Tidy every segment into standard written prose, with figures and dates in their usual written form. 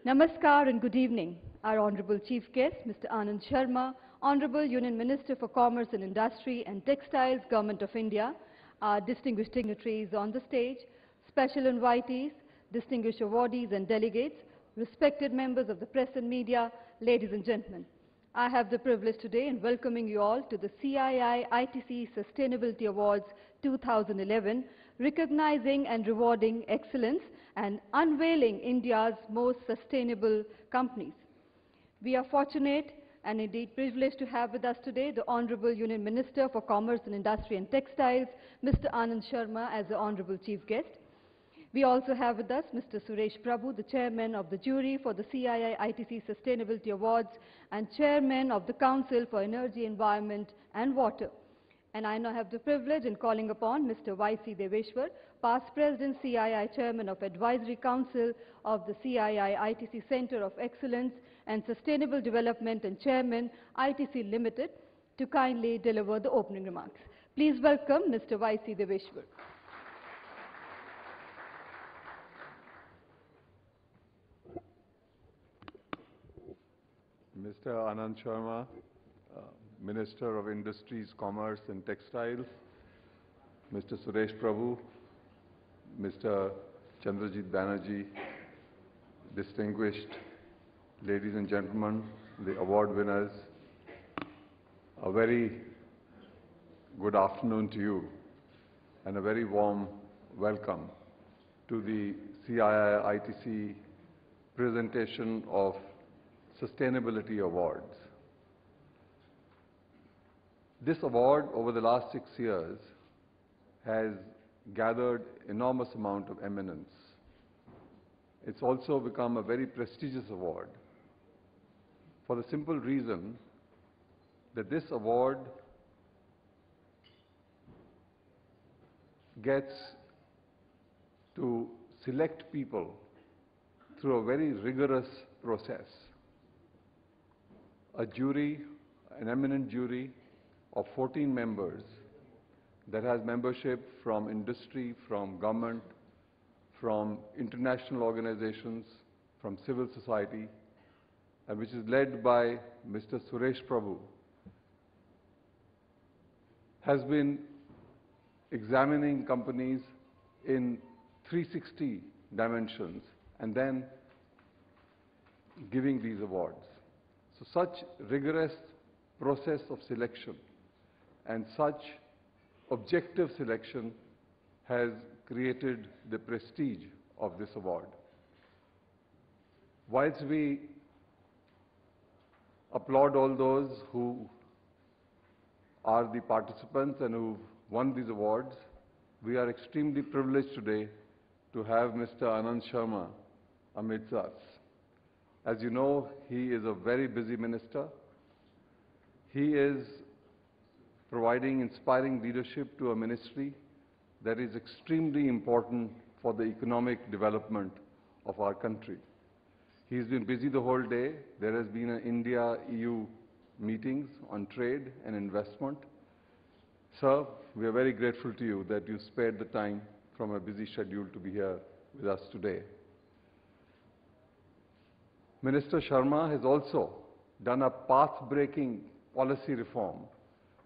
Namaskar and good evening. Our Honorable Chief Guest, Mr. Anand Sharma, Honorable Union Minister for Commerce and Industry and Textiles, Government of India, our distinguished dignitaries on the stage, special invitees, distinguished awardees and delegates, respected members of the press and media, ladies and gentlemen. I have the privilege today in welcoming you all to the CII-ITC Sustainability Awards 2011, recognizing and rewarding excellence and unveiling India's most sustainable companies. We are fortunate and indeed privileged to have with us today the Honorable Union Minister for Commerce and Industry and Textiles, Mr. Anand Sharma, as the Honorable Chief Guest. We also have with us Mr. Suresh Prabhu, the Chairman of the Jury for the CII-ITC Sustainability Awards and Chairman of the Council for Energy, Environment and Water. And I now have the privilege in calling upon Mr. Y.C. Deveshwar, past President CII Chairman of Advisory Council of the CII-ITC Center of Excellence and Sustainable Development and Chairman, ITC Limited, to kindly deliver the opening remarks. Please welcome Mr. Y.C. Deveshwar. Mr. Anand Sharma, Minister of Industries, Commerce and Textiles, Mr. Suresh Prabhu, Mr. Chandrajit Banerjee, distinguished ladies and gentlemen, the award winners, a very good afternoon to you and a very warm welcome to the CII-ITC presentation of Sustainability Awards. This award over the last 6 years has gathered enormous amount of eminence. It's also become a very prestigious award for the simple reason that this award gets to select people through a very rigorous process. A jury, an eminent jury of 14 members that has membership from industry, from government, from international organizations, from civil society, and which is led by Mr. Suresh Prabhu, has been examining companies in 360 dimensions and then giving these awards. So such rigorous process of selection and such objective selection has created the prestige of this award. Whilst we applaud all those who are the participants and who won these awards, we are extremely privileged today to have Mr. Anand Sharma amidst us. As you know, he is a very busy minister. He is providing inspiring leadership to a ministry that is extremely important for the economic development of our country. He's been busy the whole day. There has been an India-EU meetings on trade and investment. Sir, we are very grateful to you that you spared the time from a busy schedule to be here with us today. Minister Sharma has also done a path-breaking policy reform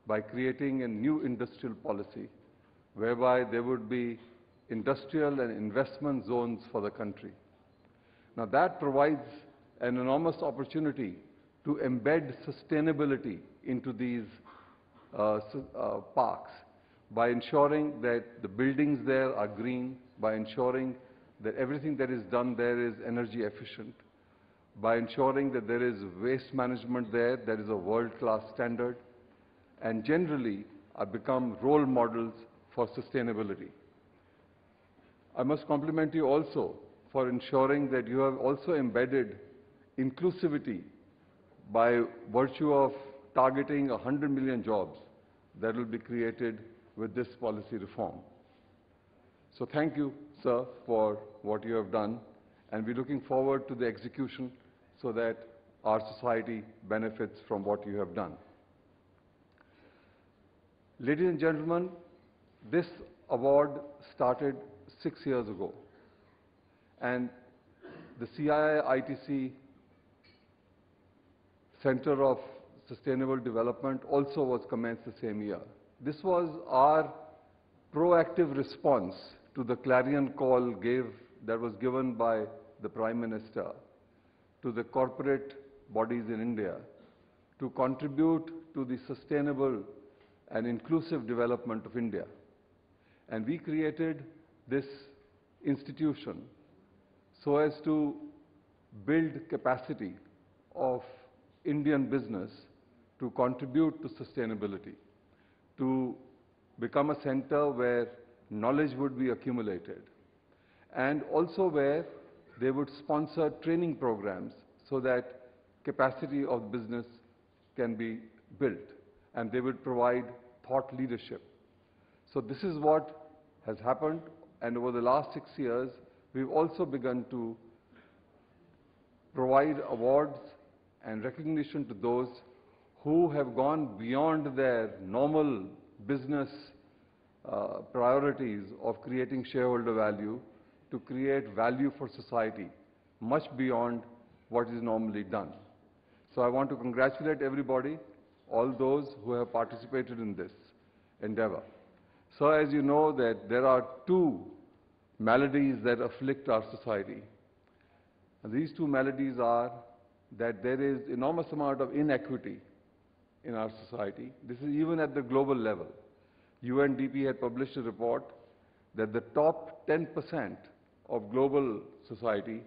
by creating a new industrial policy whereby there would be industrial and investment zones for the country. Now that provides an enormous opportunity to embed sustainability into these parks by ensuring that the buildings there are green, by ensuring that everything that is done there is energy efficient, by ensuring that there is waste management there that is a world-class standard, and generally become role models for sustainability. I must compliment you also for ensuring that you have also embedded inclusivity by virtue of targeting 100 million jobs that will be created with this policy reform. So thank you, sir, for what you have done, and we're looking forward to the execution so that our society benefits from what you have done. Ladies and gentlemen, this award started 6 years ago. And the CII-ITC Center of Sustainable Development also was commenced the same year. This was our proactive response to the clarion call that was given by the Prime Minister to the corporate bodies in India to contribute to the sustainable and inclusive development of India. And we created this institution so as to build capacity of Indian business to contribute to sustainability, to become a center where knowledge would be accumulated, and also where they would sponsor training programs so that capacity of business can be built, and they would provide thought leadership. So this is what has happened, and over the last 6 years, we've also begun to provide awards and recognition to those who have gone beyond their normal business priorities of creating shareholder value to create value for society, much beyond what is normally done. So I want to congratulate everybody, all those who have participated in this endeavor. So as you know that there are two maladies that afflict our society. And these two maladies are that there is enormous amount of inequity in our society. This is even at the global level. UNDP had published a report that the top 10% of global society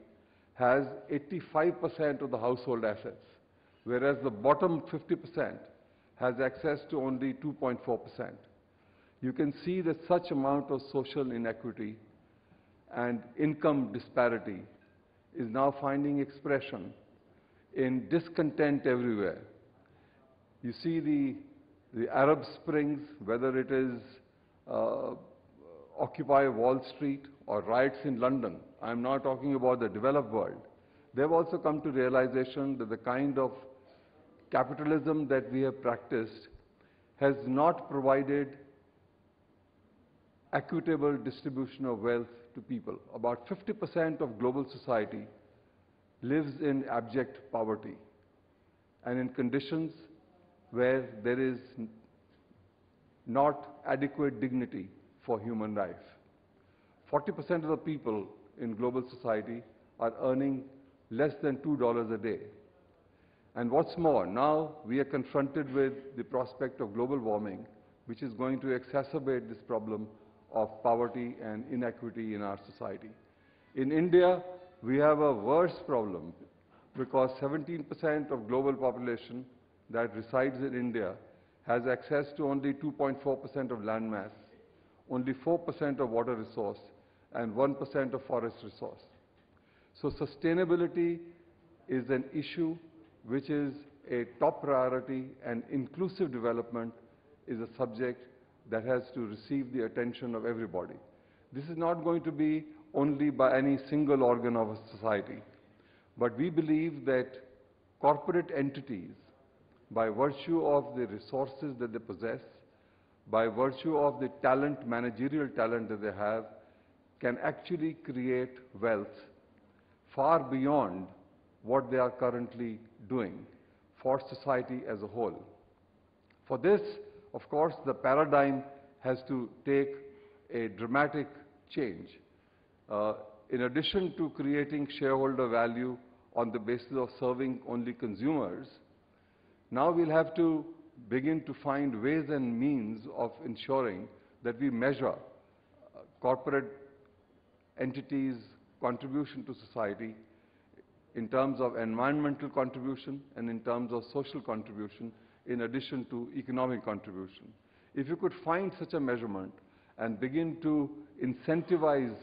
has 85% of the household assets, whereas the bottom 50% has access to only 2.4%. You can see that such amount of social inequity and income disparity is now finding expression in discontent everywhere. You see the Arab Springs, whether it is Occupy Wall Street or riots in London. I'm not talking about the developed world. They've also come to realization that the kind of capitalism that we have practiced has not provided equitable distribution of wealth to people. About 50% of global society lives in abject poverty and in conditions where there is not adequate dignity for human life. 40% of the people in global society are earning less than $2 a day. And what's more, now we are confronted with the prospect of global warming, which is going to exacerbate this problem of poverty and inequity in our society. In India, we have a worse problem because 17% of global population that resides in India has access to only 2.4% of land mass, only 4% of water resource, and 1% of forest resource. So sustainability is an issue which is a top priority, and inclusive development is a subject that has to receive the attention of everybody. This is not going to be only by any single organ of a society, but we believe that corporate entities, by virtue of the resources that they possess, by virtue of the talent, managerial talent that they have, can actually create wealth far beyond what they are currently doing for society as a whole. For this, of course, the paradigm has to take a dramatic change. In addition to creating shareholder value on the basis of serving only consumers, now we'll have to begin to find ways and means of ensuring that we measure corporate entities' contribution to society in terms of environmental contribution and in terms of social contribution, in addition to economic contribution. If you could find such a measurement and begin to incentivize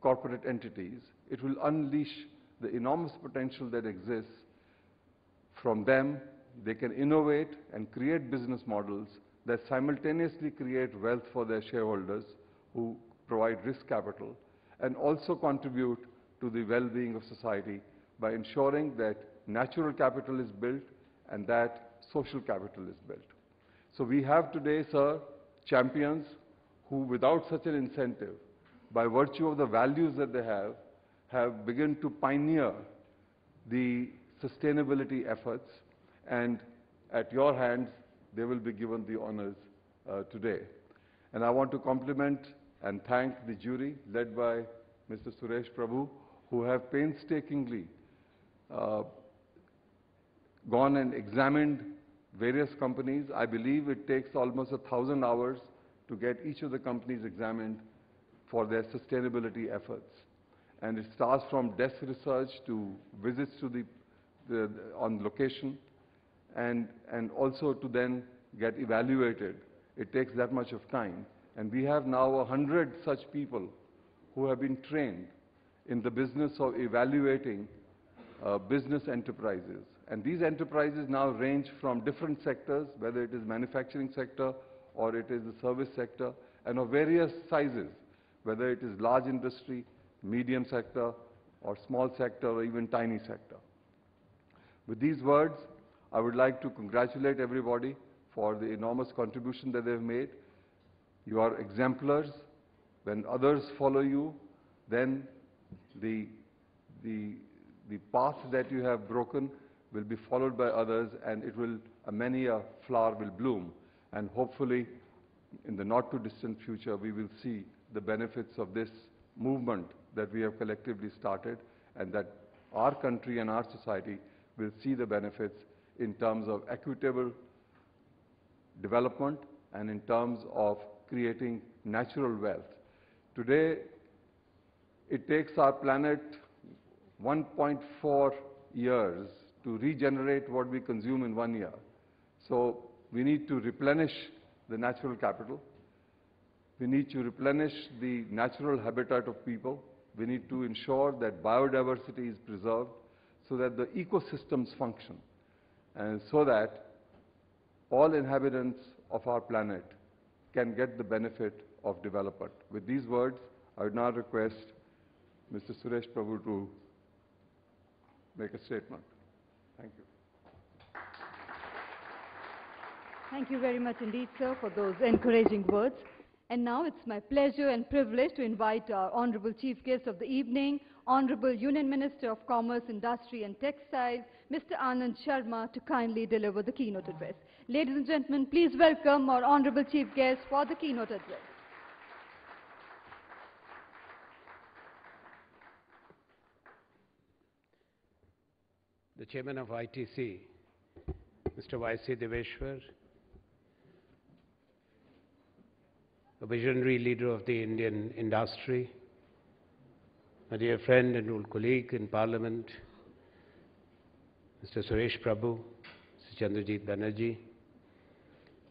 corporate entities, it will unleash the enormous potential that exists. From them, they can innovate and create business models that simultaneously create wealth for their shareholders who provide risk capital, and also contribute to the well-being of society by ensuring that natural capital is built and that social capital is built. So we have today, sir, champions who, without such an incentive, by virtue of the values that they have have begun to pioneer the sustainability efforts, and at your hands, they will be given the honors today. And I want to compliment and thank the jury led by Mr. Suresh Prabhu, who have painstakingly gone and examined various companies. I believe it takes almost 1,000 hours to get each of the companies examined for their sustainability efforts. And it starts from desk research to visits to on location, and also to then get evaluated. It takes that much of time. And we have now 100 such people who have been trained in the business of evaluating business enterprises. And these enterprises now range from different sectors, whether it is manufacturing sector or it is the service sector, and of various sizes, whether it is large industry, medium sector, or small sector, or even tiny sector. With these words, I would like to congratulate everybody for the enormous contribution that they've made. You are exemplars. When others follow you, then the path that you have broken will be followed by others, and it will, many a flower will bloom. And hopefully, in the not too distant future, we will see the benefits of this movement that we have collectively started, and that our country and our society will see the benefits in terms of equitable development and in terms of creating natural wealth. Today, it takes our planet 1.4 years to regenerate what we consume in 1 year. So we need to replenish the natural capital. We need to replenish the natural habitat of people. We need to ensure that biodiversity is preserved so that the ecosystems function, and so that all inhabitants of our planet can get the benefit of development. With these words, I would now request Mr. Suresh Prabhu to make a statement. Thank you. Thank you very much indeed, sir, for those encouraging words. And now it's my pleasure and privilege to invite our Honorable Chief Guest of the evening, Honorable Union Minister of Commerce, Industry and Textiles, Mr. Anand Sharma, to kindly deliver the keynote address. Ladies and gentlemen, please welcome our Honorable Chief Guest for the keynote address. The Chairman of ITC, Mr. Y.C. Deveshwar, a visionary leader of the Indian industry, my dear friend and old colleague in Parliament, Mr. Suresh Prabhu, Mr. Chandrajit Banerjee,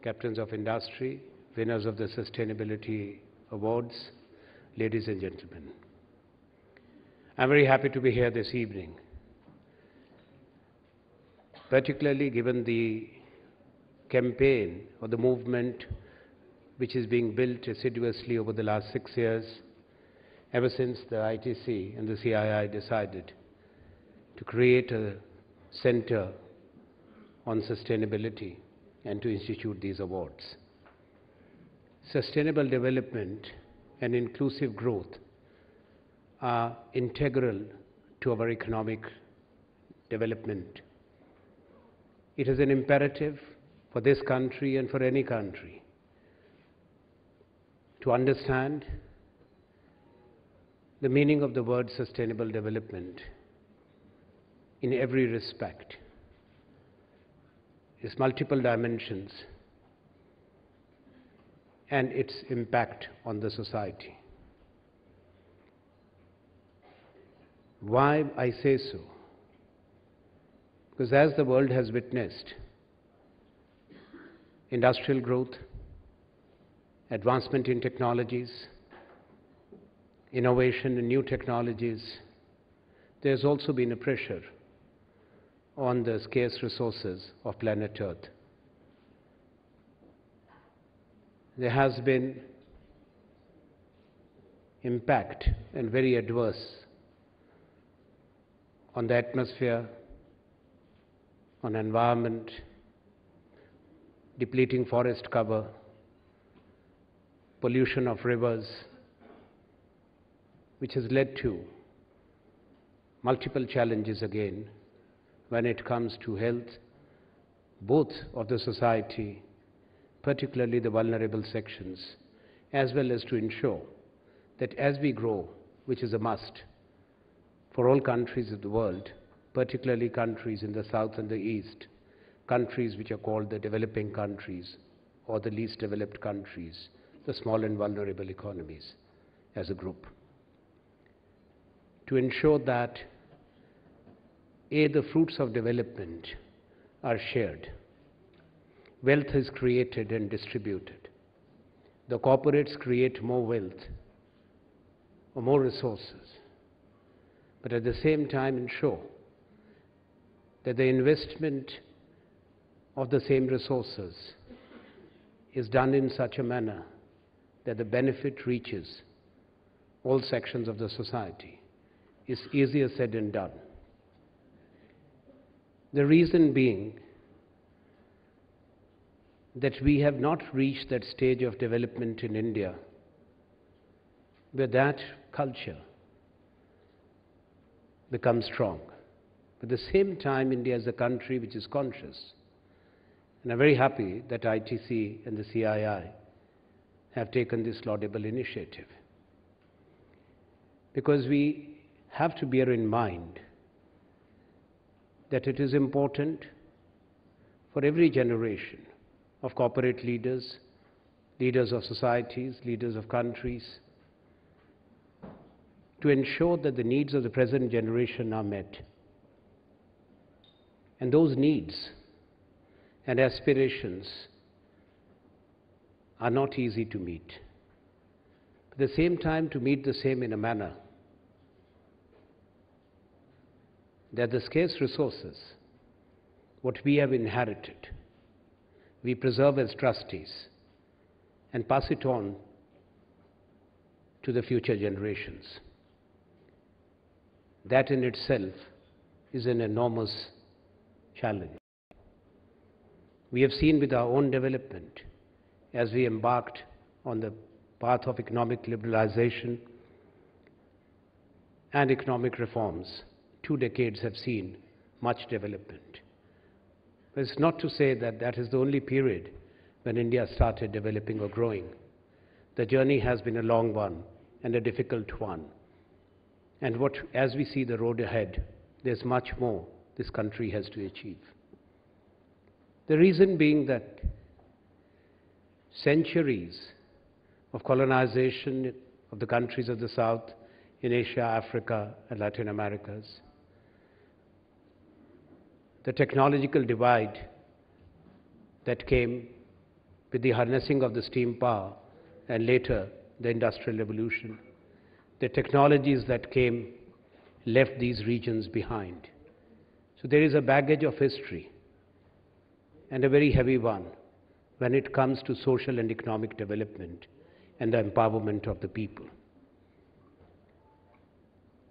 captains of industry, winners of the Sustainability Awards, ladies and gentlemen. I'm very happy to be here this evening, particularly given the campaign or the movement which is being built assiduously over the last 6 years, ever since the ITC and the CII decided to create a center on sustainability and to institute these awards. Sustainable development and inclusive growth are integral to our economic development. It is an imperative for this country and for any country to understand the meaning of the word sustainable development in every respect, its multiple dimensions and its impact on the society. Why I say so? Because as the world has witnessed industrial growth, advancement in technologies, innovation in new technologies, there's also been a pressure on the scarce resources of planet Earth. There has been impact and very adverse on the atmosphere, on environment, depleting forest cover, pollution of rivers, which has led to multiple challenges again when it comes to health, both of the society, particularly the vulnerable sections, as well as to ensure that as we grow, which is a must for all countries of the world, particularly countries in the south and the east, countries which are called the developing countries or the least developed countries, the small and vulnerable economies as a group, to ensure that the fruits of development are shared, wealth is created and distributed, the corporates create more wealth or more resources, but at the same time ensure that the investment of the same resources is done in such a manner that the benefit reaches all sections of the society is easier said than done. The reason being that we have not reached that stage of development in India where that culture becomes strong. At the same time, India is a country which is conscious. And I'm very happy that ITC and the CII have taken this laudable initiative. Because we have to bear in mind that it is important for every generation of corporate leaders, leaders of societies, leaders of countries, to ensure that the needs of the present generation are met. And those needs and aspirations are not easy to meet. At the same time, to meet the same in a manner that the scarce resources, what we have inherited, we preserve as trustees and pass it on to the future generations. That in itself is an enormous challenge. We have seen with our own development, as we embarked on the path of economic liberalization and economic reforms, 2 decades have seen much development. But it's not to say that that is the only period when India started developing or growing. The journey has been a long one and a difficult one. And as we see the road ahead, there's much more this country has to achieve. The reason being that centuries of colonization of the countries of the South in Asia, Africa, and Latin Americas, the technological divide that came with the harnessing of the steam power and later the Industrial Revolution, the technologies that came left these regions behind. So there is a baggage of history, and a very heavy one, when it comes to social and economic development and the empowerment of the people.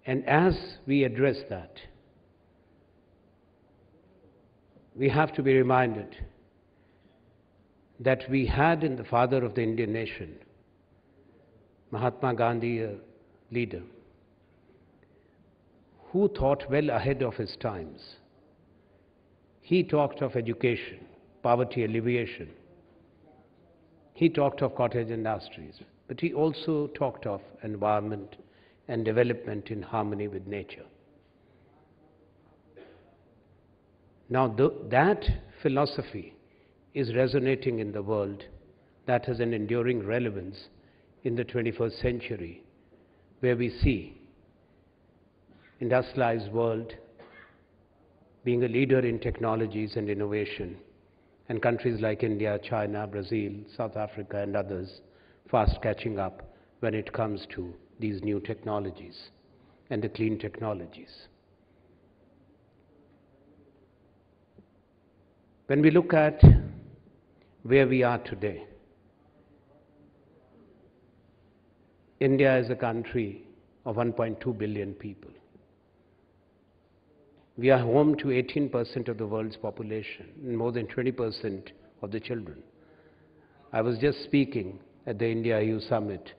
And as we address that, we have to be reminded that we had in the father of the Indian nation, Mahatma Gandhi, a leader, who thought well ahead of his times. He talked of education, poverty alleviation. He talked of cottage industries, but he also talked of environment and development in harmony with nature. Now that philosophy is resonating in the world. That has an enduring relevance in the 21st century, where we see industrialized world being a leader in technologies and innovation, and countries like India, China, Brazil, South Africa, and others fast catching up when it comes to these new technologies and the clean technologies. When we look at where we are today, India is a country of 1.2 billion people. We are home to 18% of the world's population and more than 20% of the children. I was just speaking at the India-EU summit,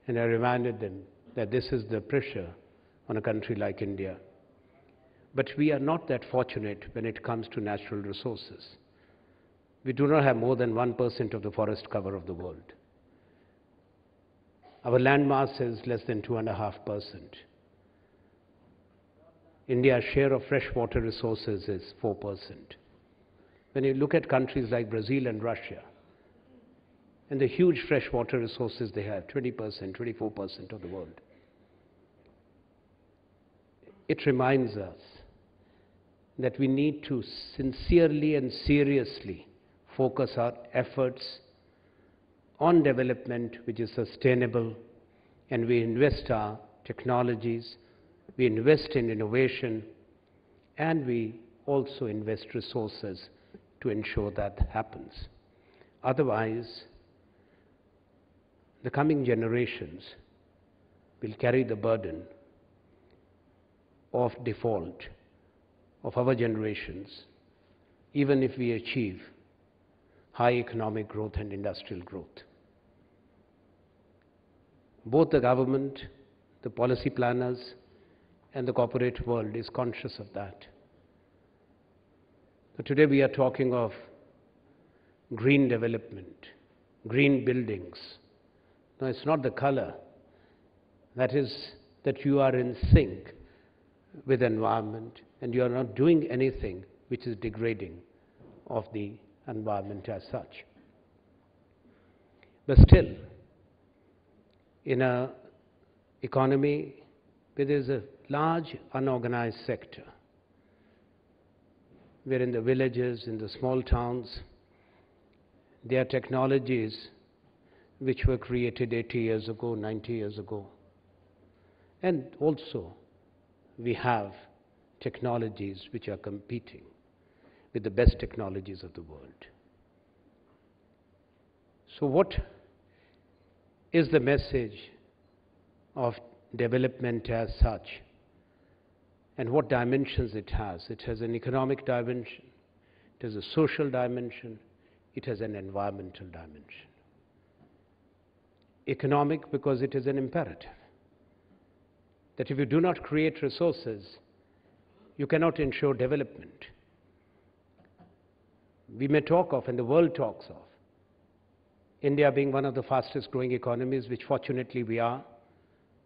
and I reminded them that this is the pressure on a country like India. But we are not that fortunate when it comes to natural resources. We do not have more than 1% of the forest cover of the world. Our land mass is less than 2.5%. India's share of freshwater resources is 4%. When you look at countries like Brazil and Russia, and the huge freshwater resources they have, 20%, 24% of the world, it reminds us that we need to sincerely and seriously focus our efforts on development which is sustainable, and we invest our technologies, we invest in innovation, and we also invest resources to ensure that happens. Otherwise, the coming generations will carry the burden of default of our generations, even if we achieve high economic growth and industrial growth. Both the government, the policy planners, and the corporate world is conscious of that. So today we are talking of green development, green buildings. No, it's not the color. That is that you are in sync with the environment and you are not doing anything which is degrading of the environment as such. But still, in an economy where there is a large unorganized sector, where in the villages, in the small towns, there are technologies which were created 80 years ago, 90 years ago. And also, we have technologies which are competing with the best technologies of the world. So what is the message of development as such, and what dimensions it has? It has an economic dimension, it has a social dimension, it has an environmental dimension. Economic because it is an imperative, that if you do not create resources, you cannot ensure development. We may talk of, and the world talks of, India being one of the fastest growing economies, which fortunately we are,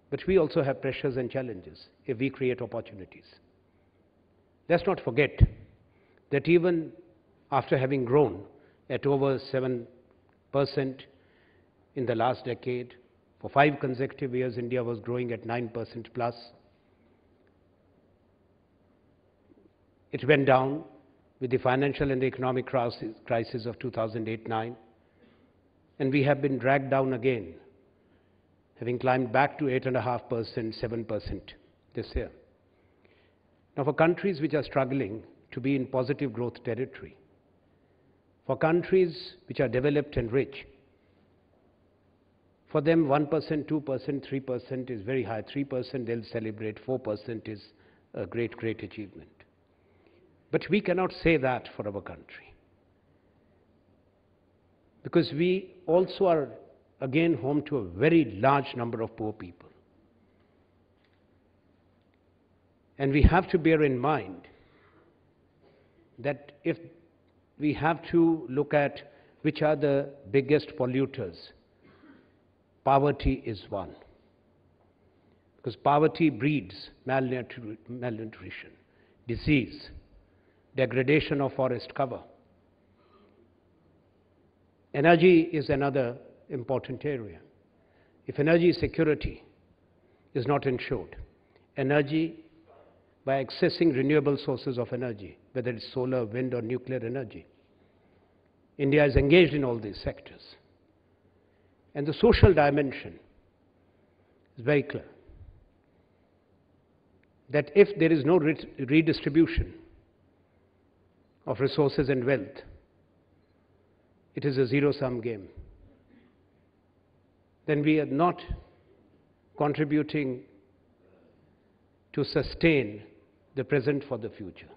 but we also have pressures and challenges if we create opportunities. Let's not forget that even after having grown at over 7% in the last decade, for 5 consecutive years India was growing at 9% plus. It went down with the financial and the economic crisis of 2008-9, and we have been dragged down again, having climbed back to 8.5%, 7% this year. Now, for countries which are struggling to be in positive growth territory, for countries which are developed and rich, for them 1%, 2%, 3% is very high. 3% they'll celebrate, 4% is a great, great achievement. But we cannot say that for our country, because we also are again home to a very large number of poor people. And we have to bear in mind that if we have to look at which are the biggest polluters, poverty is one. Because poverty breeds malnutrition, disease, degradation of forest cover. Energy is another important area. If energy security is not ensured, energy by accessing renewable sources of energy, whether it's solar, wind or nuclear energy, India is engaged in all these sectors. And the social dimension is very clear, that if there is no redistribution of resources and wealth, it is a zero-sum game. Then we are not contributing to sustain the present for the future.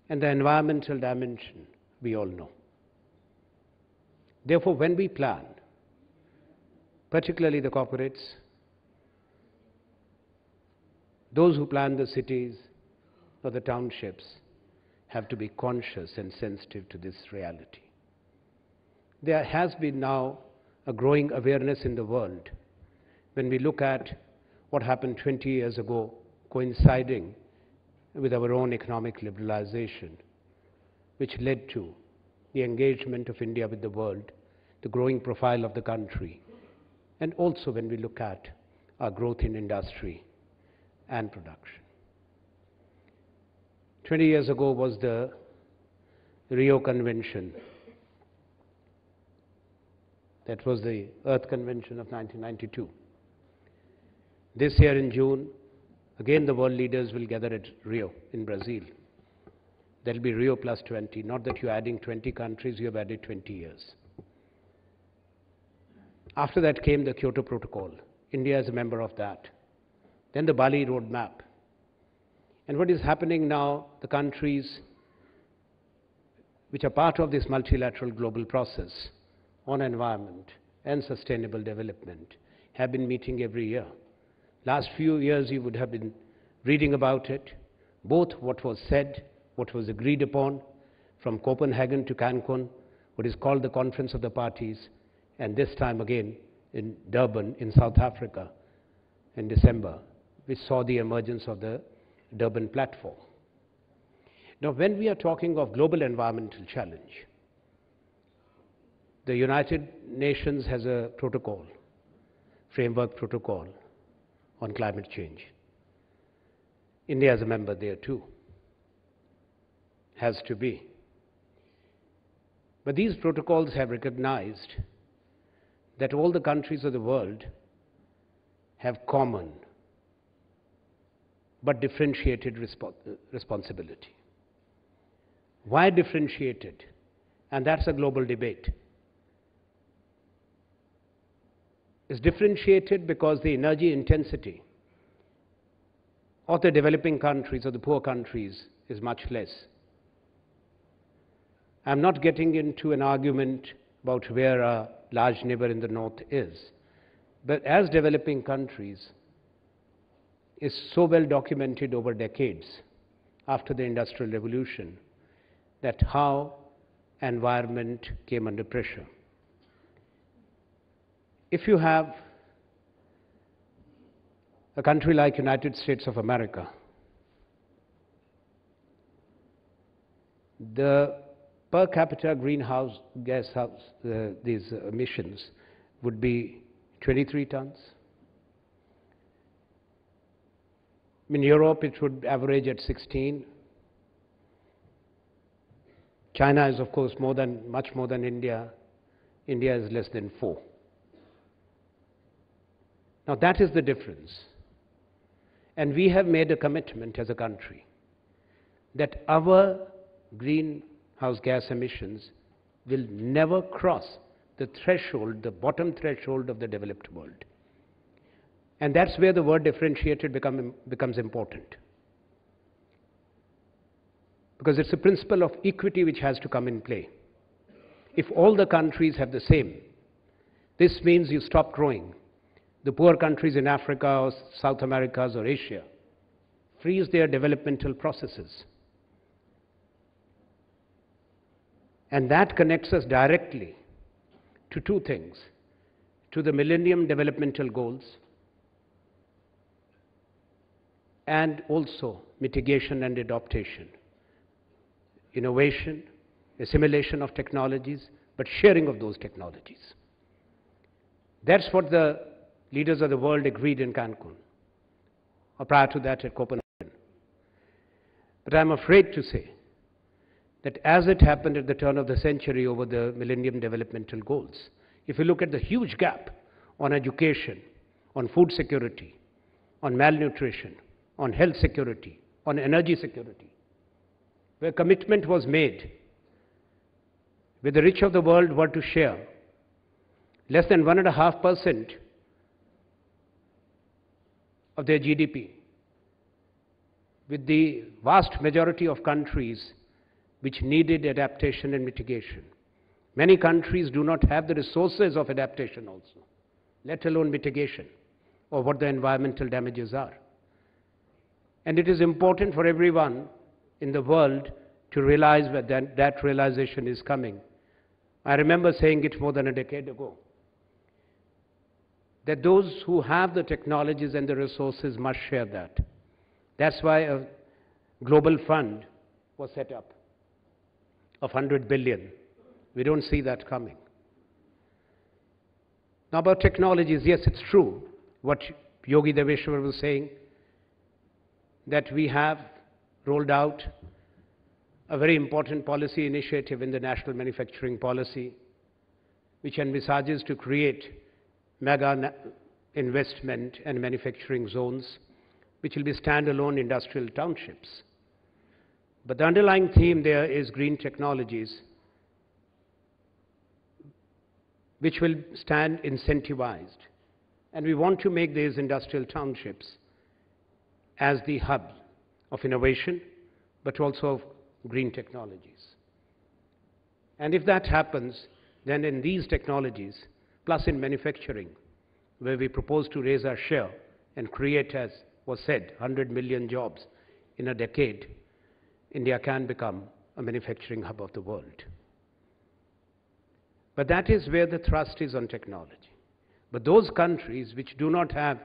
And the environmental dimension, we all know. Therefore, when we plan, particularly the corporates, those who plan the cities or the townships have to be conscious and sensitive to this reality. There has been now a growing awareness in the world when we look at what happened 20 years ago, coinciding with our own economic liberalization, which led to the engagement of India with the world, the growing profile of the country, and also when we look at our growth in industry and production. 20 years ago was the Rio Convention. That was the Earth Convention of 1992. This year in June, again the world leaders will gather at Rio in Brazil. There will be Rio plus 20. Not that you're adding 20 countries, you have added 20 years. After that came the Kyoto Protocol. India is a member of that. Then the Bali Roadmap. And what is happening now, the countries which are part of this multilateral global process on environment and sustainable development have been meeting every year. Last few years you would have been reading about it, both what was said, what was agreed upon, from Copenhagen to Cancun, what is called the Conference of the Parties, and this time again in Durban in South Africa in December, we saw the emergence of the Durban platform. Now, when we are talking of global environmental challenge, the United Nations has a protocol, framework protocol on climate change. India is a member there too, has to be. But these protocols have recognized that all the countries of the world have common but differentiated responsibility. Why differentiated? And that's a global debate. It's differentiated because the energy intensity of the developing countries or the poor countries is much less. I'm not getting into an argument about where a large neighbor in the north is, but as developing countries, is so well documented over decades after the Industrial Revolution that how environment came under pressure. If you have a country like United States of America, the per capita greenhouse gas these emissions would be 23 tons. In Europe, it would average at 16. China is, of course, much more than India. India is less than 4. Now, that is the difference. And we have made a commitment as a country that our greenhouse gas emissions will never cross the threshold, the bottom threshold of the developed world. And that's where the word differentiated becomes important. Because it's a principle of equity which has to come in play. If all the countries have the same, this means you stop growing. The poor countries in Africa or South America or Asia freeze their developmental processes. And that connects us directly to two things, to the Millennium Developmental Goals and also mitigation and adaptation, innovation, assimilation of technologies, but sharing of those technologies. That's what the leaders of the world agreed in Cancun, or prior to that at Copenhagen. But I'm afraid to say that as it happened at the turn of the century over the Millennium Developmental Goals, if you look at the huge gap on education, on food security, on malnutrition, on health security, on energy security, where commitment was made, where the rich of the world were to share less than 1.5% of their GDP, with the vast majority of countries which needed adaptation and mitigation. Many countries do not have the resources of adaptation also, let alone mitigation, or what the environmental damages are. And it is important for everyone in the world to realize that realization is coming. I remember saying it more than a decade ago, that those who have the technologies and the resources must share that. That's why a global fund was set up of 100 billion. We don't see that coming. Now about technologies, yes, it's true what Yogi Deveshwar was saying, that we have rolled out a very important policy initiative in the National Manufacturing Policy, which envisages to create mega investment and manufacturing zones, which will be standalone industrial townships. But the underlying theme there is green technologies, which will stand incentivized. And we want to make these industrial townships as the hub of innovation, but also of green technologies. And if that happens, then in these technologies, plus in manufacturing, where we propose to raise our share and create, as was said, 100 million jobs in a decade, India can become a manufacturing hub of the world. But that is where the thrust is on technology. But those countries which do not have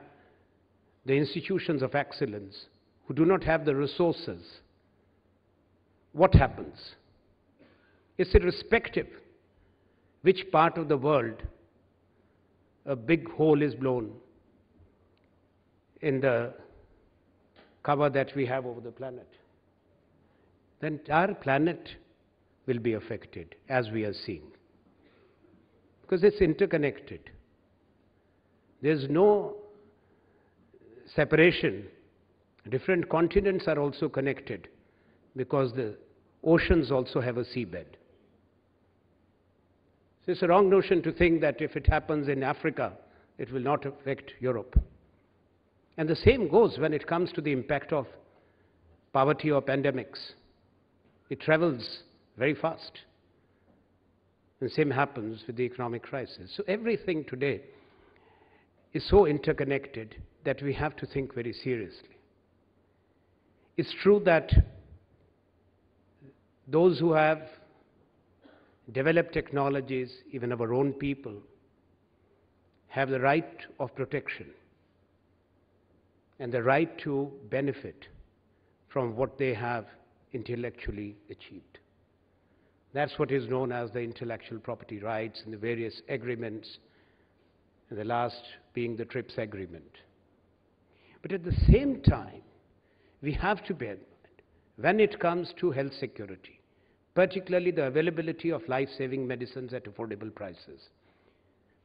the institutions of excellence, who do not have the resources, what happens? It's irrespective which part of the world a big hole is blown in the cover that we have over the planet. The entire planet will be affected, as we are seeing, because it's interconnected. There's no separation. Different continents are also connected because the oceans also have a seabed. So it's a wrong notion to think that if it happens in Africa, it will not affect Europe. And the same goes when it comes to the impact of poverty or pandemics. It travels very fast. And the same happens with the economic crisis. So everything today is so interconnected that we have to think very seriously. It's true that those who have developed technologies, even our own people, have the right of protection and the right to benefit from what they have intellectually achieved. That's what is known as the intellectual property rights and the various agreements, and the last being the TRIPS agreement. But at the same time, we have to bear in mind, when it comes to health security, particularly the availability of life-saving medicines at affordable prices,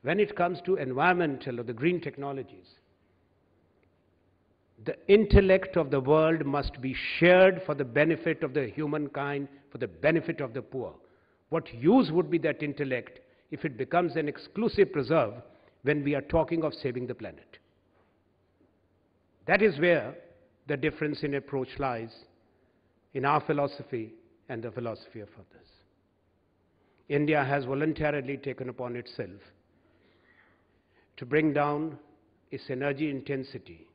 when it comes to environmental or the green technologies, the intellect of the world must be shared for the benefit of the humankind, for the benefit of the poor. What use would be that intellect if it becomes an exclusive preserve when we are talking of saving the planet? That is where the difference in approach lies in our philosophy and the philosophy of others. India has voluntarily taken upon itself to bring down its energy intensity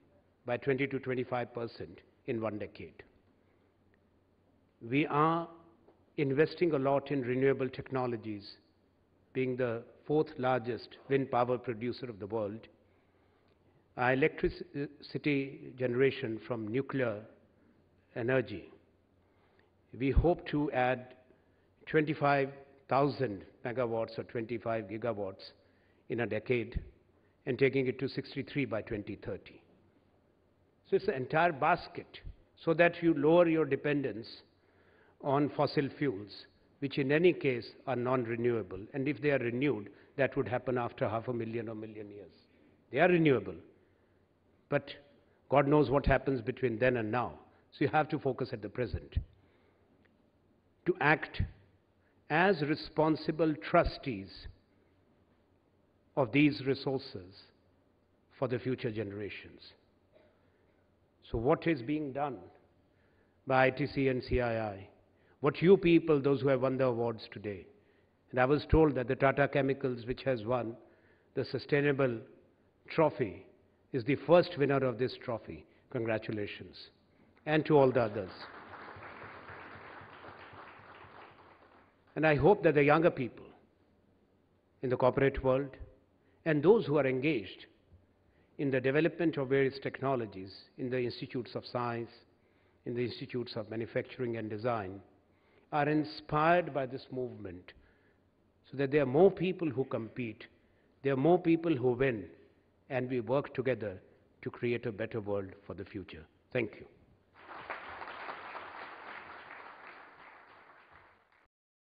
by 20 to 25% in 1 decade. We are investing a lot in renewable technologies, being the 4th largest wind power producer of the world. Our electricity generation from nuclear energy, we hope to add 25,000 megawatts or 25 gigawatts in a decade, and taking it to 63 by 2030. So it's the entire basket, so that you lower your dependence on fossil fuels, which in any case are non-renewable. And if they are renewed, that would happen after 500,000 or 1 million years. They are renewable, but God knows what happens between then and now. So you have to focus at the present, to act as responsible trustees of these resources for the future generations. So what is being done by ITC and CII? What you people, those who have won the awards today, and I was told that the Tata Chemicals, which has won the Sustainable Trophy, is the first winner of this trophy. Congratulations. and to all the others. And I hope that the younger people in the corporate world and those who are engaged in the development of various technologies in the institutes of science, in the institutes of manufacturing and design, are inspired by this movement, so that there are more people who compete, there are more people who win, and we work together to create a better world for the future. Thank you.